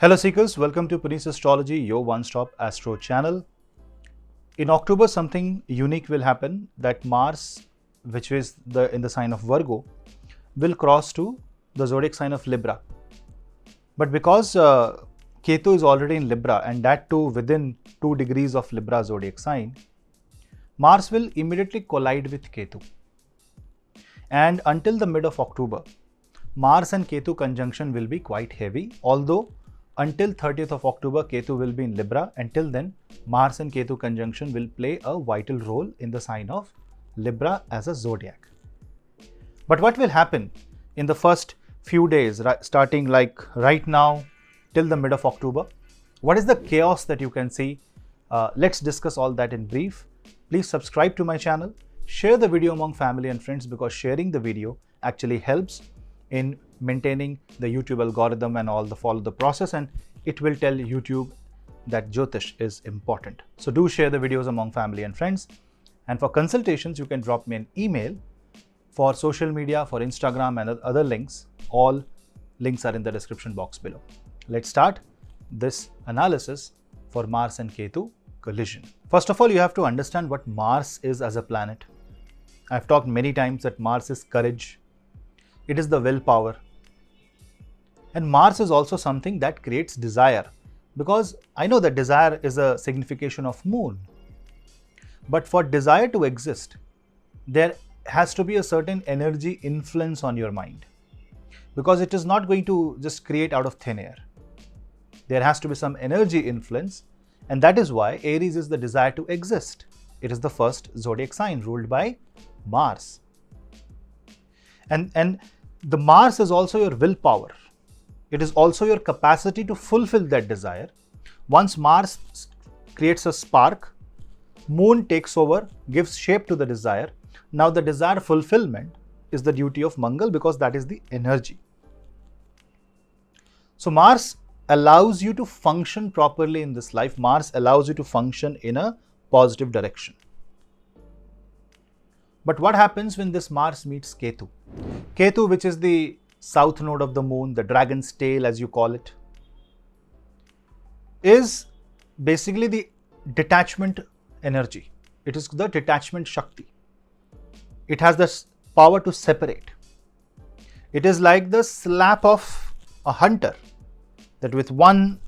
Hello Seekers, welcome to Punneits Astrology, your one-stop astro channel. In October, something unique will happen that Mars, which is in the sign of Virgo, will cross to the zodiac sign of Libra. But because Ketu is already in Libra and that too within 2 degrees of Libra zodiac sign, Mars will immediately collide with Ketu. And until the mid of October, Mars and Ketu conjunction will be quite heavy, although until 30th of October, Ketu will be in Libra. Until then, Mars and Ketu conjunction will play a vital role in the sign of Libra as a zodiac. But what will happen in the first few days, starting like right now till the mid of October? What is the chaos that you can see? Let's discuss all that in brief. Please subscribe to my channel, share the video among family and friends because sharing the video actually helps in maintaining the YouTube algorithm and all follow the process, and it will tell YouTube that Jyotish is important. So do share the videos among family and friends. And for consultations, you can drop me an email. For social media, for Instagram and other links, all links are in the description box below. Let's start this analysis for Mars and Ketu collision. First of all, you have to understand what Mars is as a planet. I've talked many times that Mars is courage. It is the willpower. And Mars is also something that creates desire, because I know that desire is a signification of moon. But for desire to exist, there has to be a certain energy influence on your mind, because it is not going to just create out of thin air. There has to be some energy influence, and that is why Aries is the desire to exist. It is the first zodiac sign ruled by Mars. And the Mars is also your willpower. It is also your capacity to fulfill that desire. Once Mars creates a spark, Moon takes over, gives shape to the desire. Now the desire fulfillment is the duty of Mangal because that is the energy. So Mars allows you to function properly in this life. Mars allows you to function in a positive direction. But what happens when this Mars meets Ketu? Ketu, which is the south node of the moon, the dragon's tail as you call it, is basically the detachment energy. It is the detachment Shakti. It has the power to separate. It is like the slap of a hunter that with one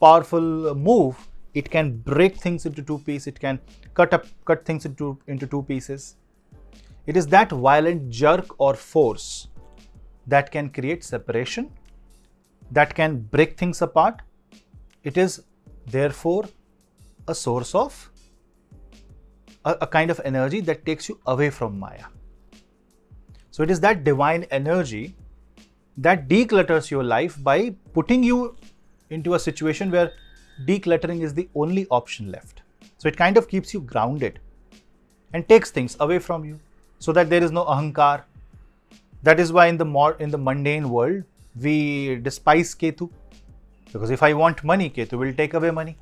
powerful move, it can break things into two pieces. It can cut things into two pieces. It is that violent jerk or force that can create separation, that can break things apart. It is therefore a source of a kind of energy that takes you away from Maya. So it is that divine energy that declutters your life by putting you into a situation where decluttering is the only option left. So it kind of keeps you grounded and takes things away from you so that there is no ahankar. That is why in the mundane world, we despise Ketu. Because if I want money, Ketu will take away money.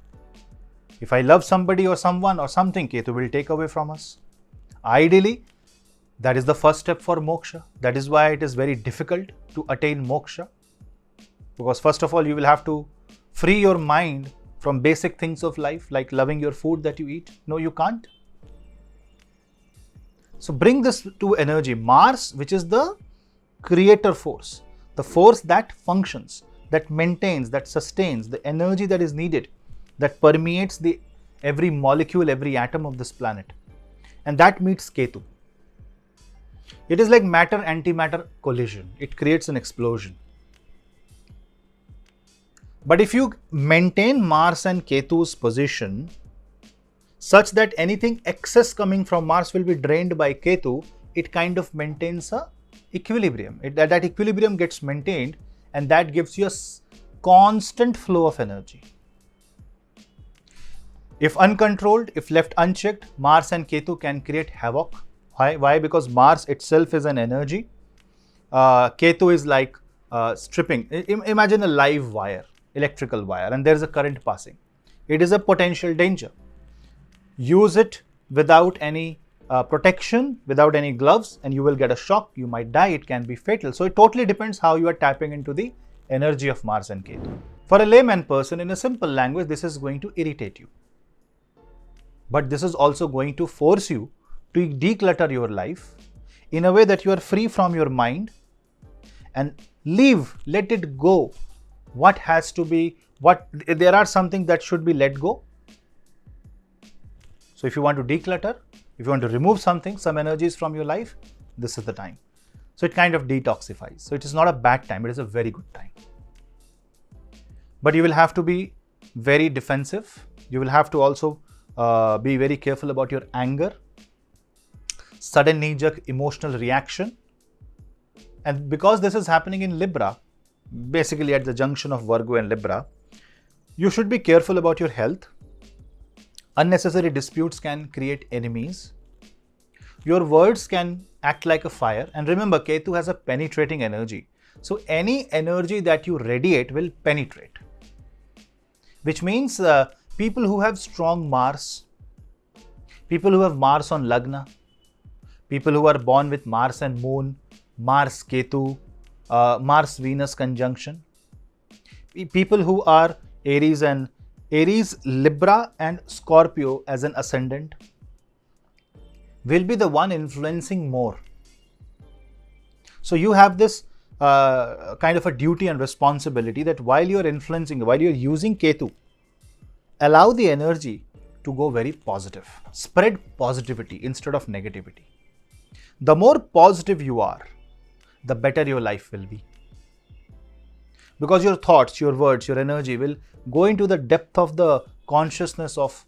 If I love somebody or someone or something, Ketu will take away from us. Ideally, that is the first step for moksha. That is why it is very difficult to attain moksha. Because first of all, you will have to free your mind from basic things of life, like loving your food that you eat. No, you can't. So bring this to energy. Mars, which is the creator force, the force that functions, that maintains, that sustains, the energy that is needed, that permeates every molecule, every atom of this planet. And that meets Ketu. It is like matter-antimatter collision. It creates an explosion. But if you maintain Mars and Ketu's position such that anything excess coming from Mars will be drained by Ketu, it kind of maintains a equilibrium. That equilibrium gets maintained, and that gives you a constant flow of energy. If uncontrolled, if left unchecked, Mars and Ketu can create havoc. Why? Because Mars itself is an energy. Ketu is like stripping. Imagine a live wire, electrical wire, and there is a current passing. It is a potential danger. Use it without any protection, without any gloves, and you will get a shock. You might die. It can be fatal. So it totally depends how you are tapping into the energy of Mars and Ketu. For a layman person, in a simple language, this is going to irritate you. But this is also going to force you to declutter your life in a way that you are free from your mind and leave, let it go. What has to be, there are something that should be let go. So if you want to declutter, if you want to remove something, some energies from your life, this is the time. So it kind of detoxifies. So it is not a bad time, it is a very good time. But you will have to be very defensive. You will have to also be very careful about your anger, sudden knee-jerk emotional reaction. And because this is happening in Libra, basically at the junction of Virgo and Libra, you should be careful about your health. Unnecessary disputes can create enemies. Your words can act like a fire. And remember, Ketu has a penetrating energy. So any energy that you radiate will penetrate. Which means people who have strong Mars, people who have Mars on Lagna, people who are born with Mars and Moon, Mars Ketu, Mars Venus conjunction, people who are Aries, Libra and Scorpio as an ascendant will be the one influencing more. So you have this kind of a duty and responsibility that while you are influencing, while you are using Ketu, allow the energy to go very positive. Spread positivity instead of negativity. The more positive you are, the better your life will be. Because your thoughts, your words, your energy will go into the depth of the consciousness of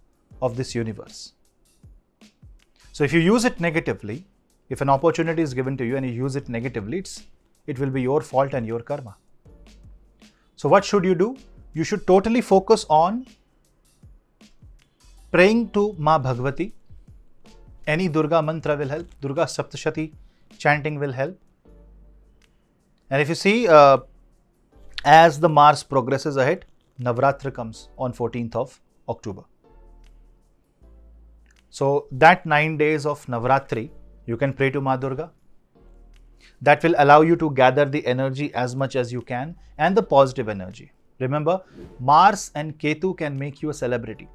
this universe. So if you use it negatively, if an opportunity is given to you and you use it negatively, it will be your fault and your karma. So what should you do? You should totally focus on praying to Ma Bhagavati. Any Durga mantra will help. Durga Saptashati chanting will help. And if you see, as the Mars progresses ahead, Navratra comes on 14th of October. So that 9 days of Navratri, you can pray to Ma Durga. That will allow you to gather the energy as much as you can and the positive energy. Remember, Mars and Ketu can make you a celebrity.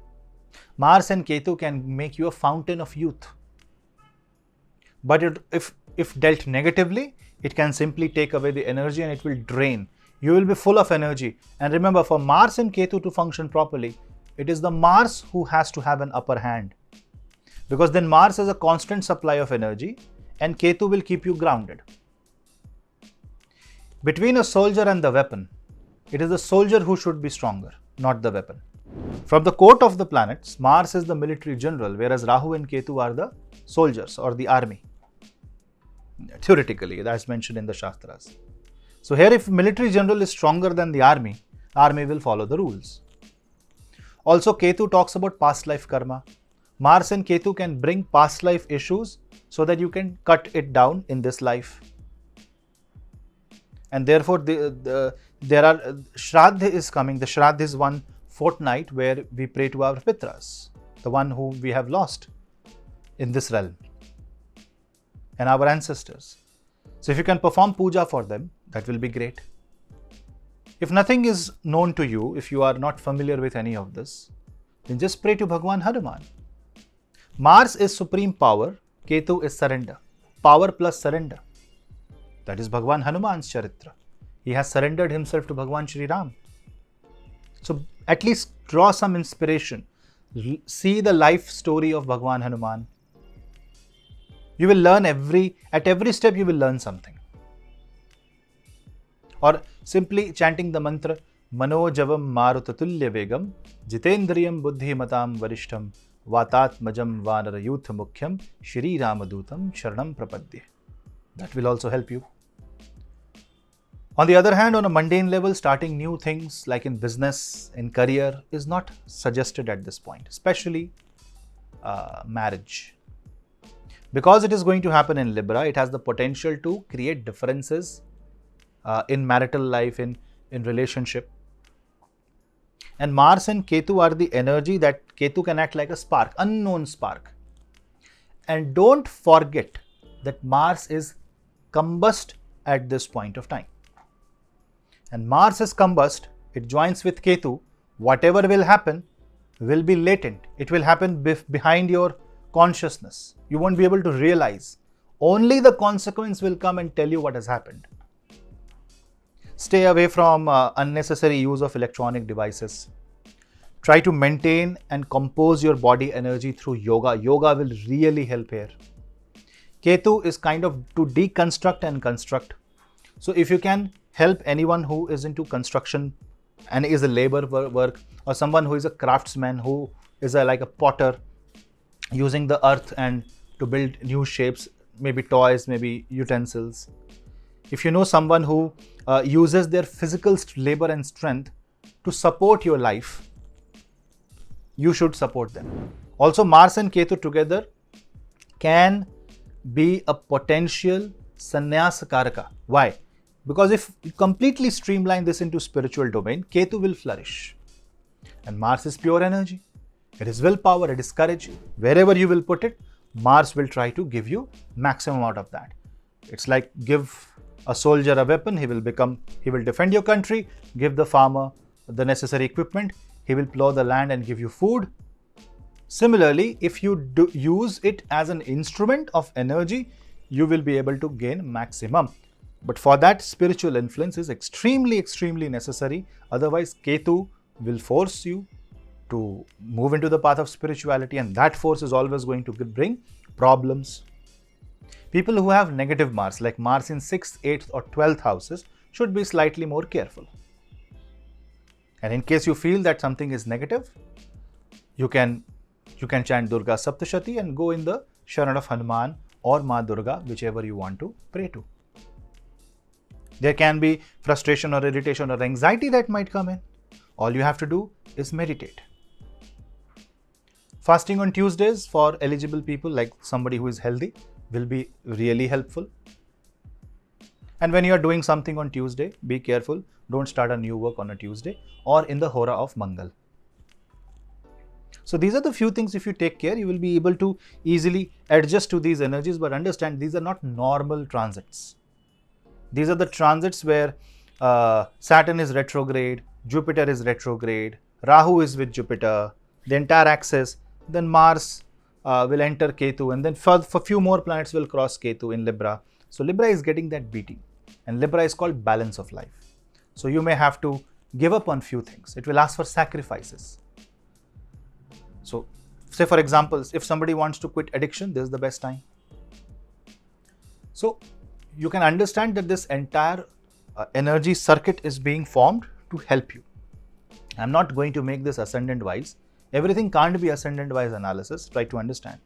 Mars and Ketu can make you a fountain of youth. But if dealt negatively, it can simply take away the energy and it will drain. You will be full of energy. And remember, for Mars and Ketu to function properly, it is the Mars who has to have an upper hand. Because then Mars has a constant supply of energy and Ketu will keep you grounded. Between a soldier and the weapon, it is the soldier who should be stronger, not the weapon. From the court of the planets, Mars is the military general, whereas Rahu and Ketu are the soldiers or the army. Theoretically, that's mentioned in the Shastras. So here, if military general is stronger than the army will follow the rules. Also, Ketu talks about past life karma. Mars and Ketu can bring past life issues so that you can cut it down in this life. And therefore, there are Shraddha is coming. The Shraddha is one fortnight where we pray to our Pitras, the one whom we have lost in this realm, and our ancestors. So if you can perform puja for them, that will be great. If nothing is known to you, if you are not familiar with any of this, then just pray to Bhagwan Hanuman. Mars is supreme power, Ketu is surrender. Power plus surrender. That is Bhagwan Hanuman's charitra. He has surrendered himself to Bhagwan Shri Ram. So at least draw some inspiration. See the life story of Bhagwan Hanuman. You will learn at every step you will learn something. Or simply chanting the mantra, Mano Javam Marutatulya Vegam, Jitendriyam Buddhi Matam Varishtam, Vatatmajam Vanara Youth Mukhyam, Shri Ramadutam Sharanam Prapadye. That will also help you. On the other hand, on a mundane level, starting new things like in business, in career is not suggested at this point, especially marriage. Because it is going to happen in Libra, it has the potential to create differences in marital life, in relationship. And Mars and Ketu are the energy that Ketu can act like a spark, unknown spark. And don't forget that Mars is combust at this point of time. And Mars is combust it joins with Ketu, whatever will happen will be latent. It will happen behind your consciousness. You won't be able to realize. Only the consequence will come and tell you what has happened. Stay away from unnecessary use of electronic devices. Try to maintain and compose your body energy through yoga. Yoga will really help here. Ketu is kind of to deconstruct and construct. So if you can help anyone who is into construction and is a labor work, or someone who is a craftsman, who is like a potter, using the earth and to build new shapes, maybe toys, maybe utensils. If you know someone who uses their physical labor and strength to support your life, you should support them. Also, Mars and Ketu together can be a potential sannyas karaka. Why? Because if you completely streamline this into spiritual domain, Ketu will flourish. And Mars is pure energy. It is willpower, it is courage. Wherever you will put it, Mars will try to give you maximum out of that. It's like give a soldier a weapon, he will defend your country. Give the farmer the necessary equipment, he will plow the land and give you food. Similarly, if you use it as an instrument of energy, you will be able to gain maximum. But for that, spiritual influence is extremely, extremely necessary. Otherwise, Ketu will force you to move into the path of spirituality, and that force is always going to bring problems. People who have negative Mars, like Mars in 6th, 8th or 12th houses, should be slightly more careful. And in case you feel that something is negative, you can chant Durga Saptashati and go in the Sharan of Hanuman or Ma Durga, whichever you want to pray to. There can be frustration or irritation or anxiety that might come in. All you have to do is meditate. Fasting on Tuesdays for eligible people, like somebody who is healthy, will be really helpful. And when you are doing something on Tuesday, be careful. Don't start a new work on a Tuesday or in the Hora of Mangal. So these are the few things. If you take care, you will be able to easily adjust to these energies. But understand, these are not normal transits. These are the transits where Saturn is retrograde, Jupiter is retrograde, Rahu is with Jupiter, the entire axis. Then Mars will enter Ketu, and then for few more planets will cross Ketu in Libra. So Libra is getting that beating, and Libra is called balance of life. So you may have to give up on few things. It will ask for sacrifices. So say for example, if somebody wants to quit addiction, this is the best time. So you can understand that this entire energy circuit is being formed to help you. I'm not going to make this ascendant wise. Everything can't be ascendant wise analysis. Try to understand.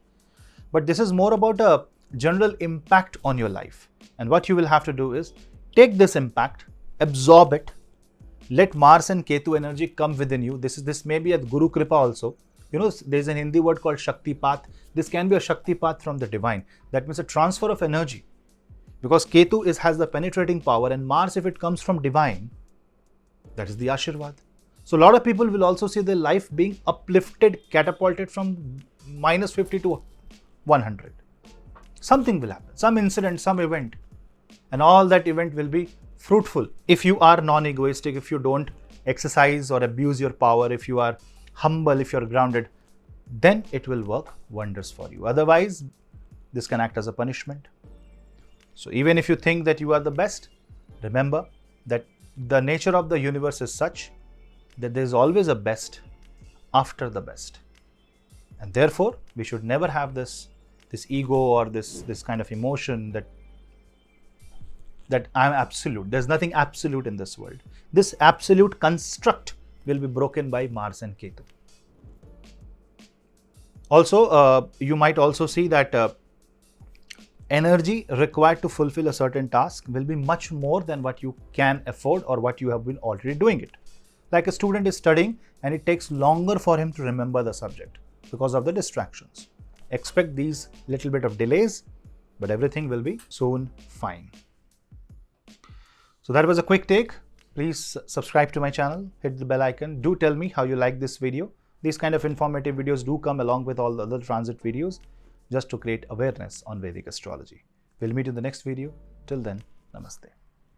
But this is more about a general impact on your life. And what you will have to do is take this impact, absorb it, let Mars and Ketu energy come within you. This may be a Guru Kripa also. You know, there's an Hindi word called Shakti Path. This can be a Shakti Path from the divine. That means a transfer of energy. Because Ketu has the penetrating power, and Mars, if it comes from divine, that is the Ashirvad. So a lot of people will also see their life being uplifted, catapulted from -50 to 100. Something will happen, some incident, some event, and all that event will be fruitful. If you are non-egoistic, if you don't exercise or abuse your power, if you are humble, if you're grounded, then it will work wonders for you. Otherwise, this can act as a punishment. So even if you think that you are the best, remember that the nature of the universe is such that there is always a best after the best. And therefore, we should never have this ego or this kind of emotion that I'm absolute. There's nothing absolute in this world. This absolute construct will be broken by Mars and Ketu. Also, you might also see that energy required to fulfill a certain task will be much more than what you can afford or what you have been already doing it. Like a student is studying and it takes longer for him to remember the subject because of the distractions. Expect these little bit of delays, but everything will be soon fine. So that was a quick take. Please subscribe to my channel, hit the bell icon. Do tell me how you like this video. These kind of informative videos do come along with all the other transit videos just to create awareness on Vedic astrology. We'll meet in the next video. Till then, namaste.